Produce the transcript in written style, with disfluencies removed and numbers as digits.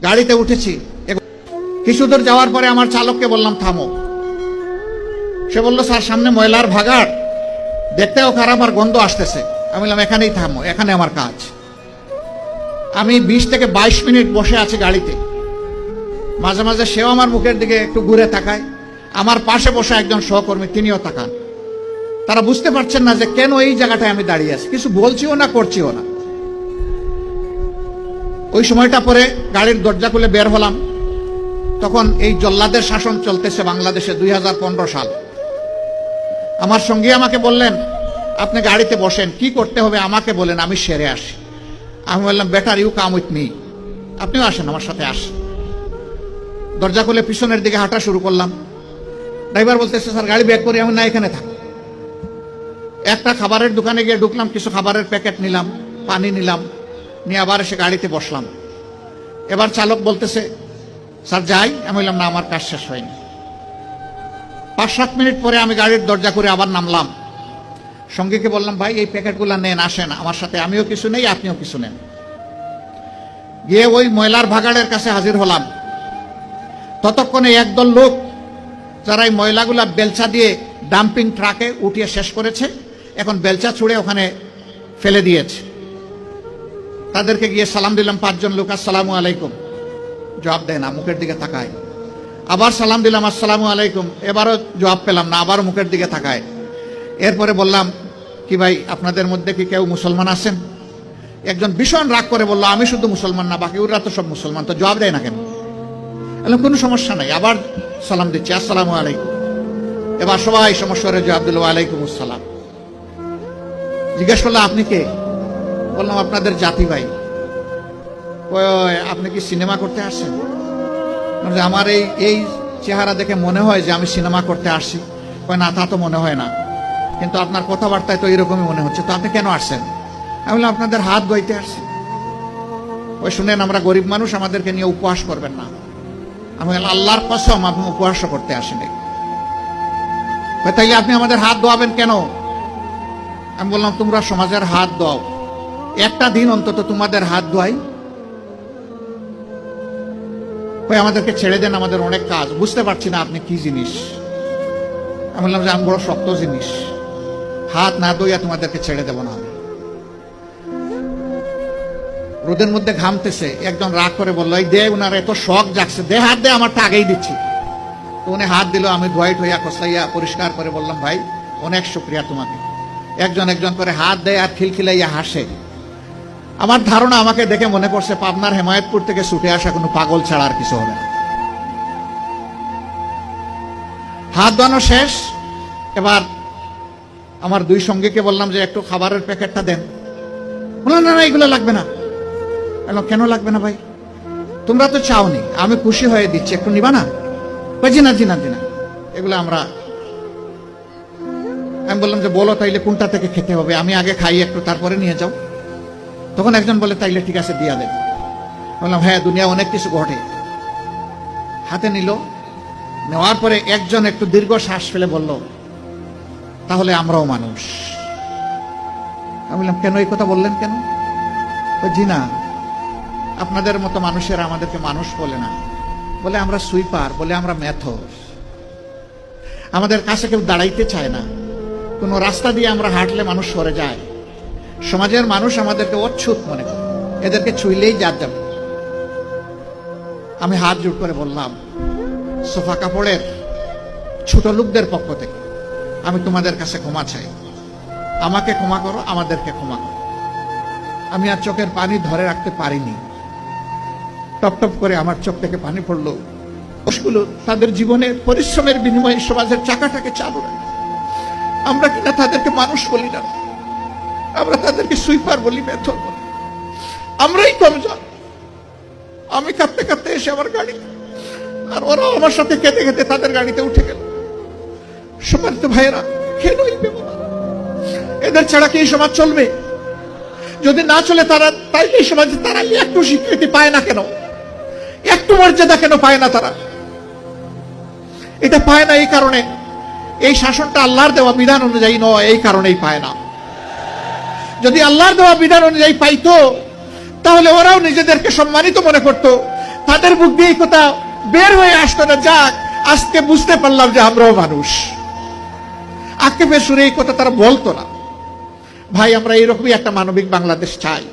গাড়িতে উঠেছি, কিছু দূর যাওয়ার পরে আমার চালককে বললাম থামো। সে বলল স্যার সামনে ময়লার ভাগাড়, দেখতেও খারাপ আর গন্ধ আসতেছে। আমি বললাম এখানেই থামো, এখানে আমার কাজ। আমি 20 থেকে 22 মিনিট বসে আছি গাড়িতে। মাঝে মাঝে সেও আমার মুখের দিকে একটু ঘুরে তাকায়, আমার পাশে বসে একজন সহকর্মী তিনিও তাকান। তারা বুঝতে পারছেন না যে কেন এই জায়গাটায় আমি দাঁড়িয়ে আছি, কিছু বলছিও না করছিও না। ওই সময়টা পরে গাড়ির দরজা খুলে বের হলাম, তখন এই জল্লাদের শাসন চলতেছে বাংলাদেশে 2015 সাল। আমার সঙ্গী আমাকে বললেন আপনি গাড়িতে বসেন, কি করতে হবে আমাকে বলেন, আমি সেরে আসি। আমি বললাম better you come with me, আপনিও আসেন আমার সাথে আসেন। দরজা খুলে পিছনের দিকে হাঁটা শুরু করলাম। ড্রাইভার বলতেছে স্যার গাড়ি ব্যাক করি। আমি না, এখানে থাক। একটা খাবারের দোকানে গিয়ে ঢুকলাম, কিছু খাবারের প্যাকেট নিলাম, পানি নিলাম, নিয়ে আবার এসে গাড়িতে বসলাম। এবার চালক বলতেছে স্যার যাই। আমি বললাম না, আমার কাজ শেষ হয়নি। 5-7 মিনিট পরে আমি গাড়ির দরজা করে আবার নামলাম। সঙ্গীকে বললাম ভাই এই প্যাকেটগুলো নেন, আসেন আমার সাথে, আমিও কিছু নেই আপনিও কিছু নেন। গিয়ে ওই ময়লার ভাগাড়ের কাছে হাজির হলাম। ততক্ষণে একদল লোক যারা এই ময়লাগুলা বেলচা দিয়ে ডাম্পিং ট্রাকে উঠিয়ে শেষ করেছে, এখন বেলচা ছুঁড়ে ওখানে ফেলে দিয়েছে। তাদেরকে গিয়ে সালাম দিলাম। 5 জন লোক আসসালামু আলাইকুম, জবাব দেয় না, মুখের দিকে তাকায়। আবার সালাম দিলাম আসসালামু আলাইকুম, এবারও জবাব পেলাম না, আবার মুখের দিকে তাকায়। এরপরে বললাম কি ভাই আপনাদের মধ্যে কি কেউ মুসলমান আছেন? একজন ভীষণ রাগ করে বলল আমি শুধু মুসলমান না, বাকি ওরা তো সব মুসলমান, তো জবাব দেয় না কেন? কোনো সমস্যা নাই, আবার সালাম দিচ্ছি আসসালামু আলাইকুম। এবার সবাই সমস্যারে জবাব দিল ওয়ালাইকুম আসসালাম। জিজ্ঞেস করলো আপনি কে? বললাম আপনাদের জাতি ভাই। আপনি কি সিনেমা করতে আসছেন? আমার এই চেহারা দেখে মনে হয় যে আমি সিনেমা করতে আসছি। না তা তো মনে হয় না, কিন্তু আপনার কথাবার্তায় তো এরকমই মনে হচ্ছে, তো আপনি কেন আসছেন? আমি বললাম আপনাদের হাত ধুইতে আসছি। ওই শুনেন আমরা গরিব মানুষ, আমাদেরকে নিয়ে উপহাস করবেন না। আমি বললাম আল্লাহর কসম আপনি উপহাস করতে আসেনি। তাইলে আপনি আমাদের হাত ধোয়াবেন কেন? আমি বললাম তোমরা সমাজের হাত ধোয়াও, একটা দিন অন্তত তোমাদের হাত ধোয়াই। আমাদেরকে ছেড়ে দেন, আমাদের অনেক কাজ, বুঝতে পারছি না আপনি কি জিনিস। আমি বললাম যে আমি বড় শক্ত জিনিস, হাত না ধুইয়া তোমাদেরকে ছেড়ে দেব না। আমি রোদের মধ্যে ঘামতেছে, একজন রাগ করে বললো এই দে, উনার এত শখ জাগছে, দে হাত দে, আমারটা আগেই দিচ্ছি। তো উনি হাত দিল, আমি ধোয়াই ঠোয়া খসলাইয়া পরিষ্কার করে বললাম ভাই অনেক শুক্রিয়া তোমাকে। একজন একজন করে হাত দেয় আর খিলখিলাইয়া হাসে। আমার ধারণা আমাকে দেখে মনে করছে পাবনার হেমায়েতপুর থেকে ছুটে আসা কোনো পাগল ছাড়া আর কিছু হবে না। হাত ধোয়ানো শেষ। এবার আমার 2 সঙ্গীকে বললাম যে একটু খাবারের প্যাকেটটা দেন। বললাম না না এগুলো লাগবে না। কেন লাগবে না ভাই? তোমরা তো চাওনি, আমি খুশি হয়ে দিচ্ছি, একটু নিবা না? জি না জি না জি না, এগুলো আমরা। আমি বললাম যে বলো তাইলে কোনটা থেকে খেতে হবে, আমি আগে খাই একটু, তারপরে নিয়ে যাও। তখন একজন বলে তাইলে ঠিক আছে দিয়া দেন। বললাম হ্যাঁ দুনিয়া অনেক কিছু ঘটে। হাতে নিল, নেওয়ার পরে একজন একটু দীর্ঘ শ্বাস ফেলে বলল তাহলে আমরাও মানুষ। আমি বললাম কেন এই কথা বললেন কেন? জি না, আপনাদের মতো মানুষেরা আমাদেরকে মানুষ বলে না, বলে আমরা সুইপার, বলে আমরা মেথর। আমাদের কাছে কেউ দাঁড়াইতে চায় না, কোন রাস্তা দিয়ে আমরা হাঁটলে মানুষ সরে যায়। সমাজের মানুষ আমাদেরকে অচ্ছুত মনে করে, এদেরকে ছুইলেই জাত যাবে। আমি হাত জোড় করে বললাম সোফা কাপড়ের ছোট লোকদের পক্ষ থেকে আমি তোমাদের কাছে ক্ষমা চাই, আমাকে ক্ষমা করো, আমাদেরকে ক্ষমা করো। আমি আর চোখের পানি ধরে রাখতে পারিনি, টপ টপ করে আমার চোখ থেকে পানি পড়লো। ওগুলো তাদের জীবনের পরিশ্রমের বিনিময়ে সমাজের চাকাটাকে চালু রাখে। আমরা কিনা তাদেরকে মানুষ বলি না, আমরা তাদেরকে সুইপার বলি, মেথর বলি। আমরাই কমজোর। আমি কাঁদতে কাঁদতে এসে আমার গাড়ি, আর ওরাও আমার সাথে কেঁদে কেঁদে তাদের গাড়িতে উঠে গেল। সম্মানিত ভাইয়েরা, কেন এই ব্যবহার? এদের ছাড়া কি এই সমাজ চলবে? যদি না চলে তারা, তাই এই সমাজে তারা একটু স্বীকৃতি পায় না কেন? একটু মর্যাদা কেন পায় না তারা? এটা পায় না এই কারণে এই শাসনটা আল্লাহর দেওয়া বিধান অনুযায়ী নয়, এই কারণেই পায় না। যদি আল্লাহর দেওয়া বিধান অনুযায়ী পাইতো তাহলে ওরাও নিজেদেরকে সম্মানিত মনে করত, তাদের মুখ দিয়ে এই কথা বের হয়ে আসতো না। যাক, আজকে বুঝতে পারলাম যে আমরাও মানুষ। আক্ষেপের সুরে এই কথা তারা বলতো না। ভাই, আমরা এইরকমই একটা মানবিক বাংলাদেশ চাই।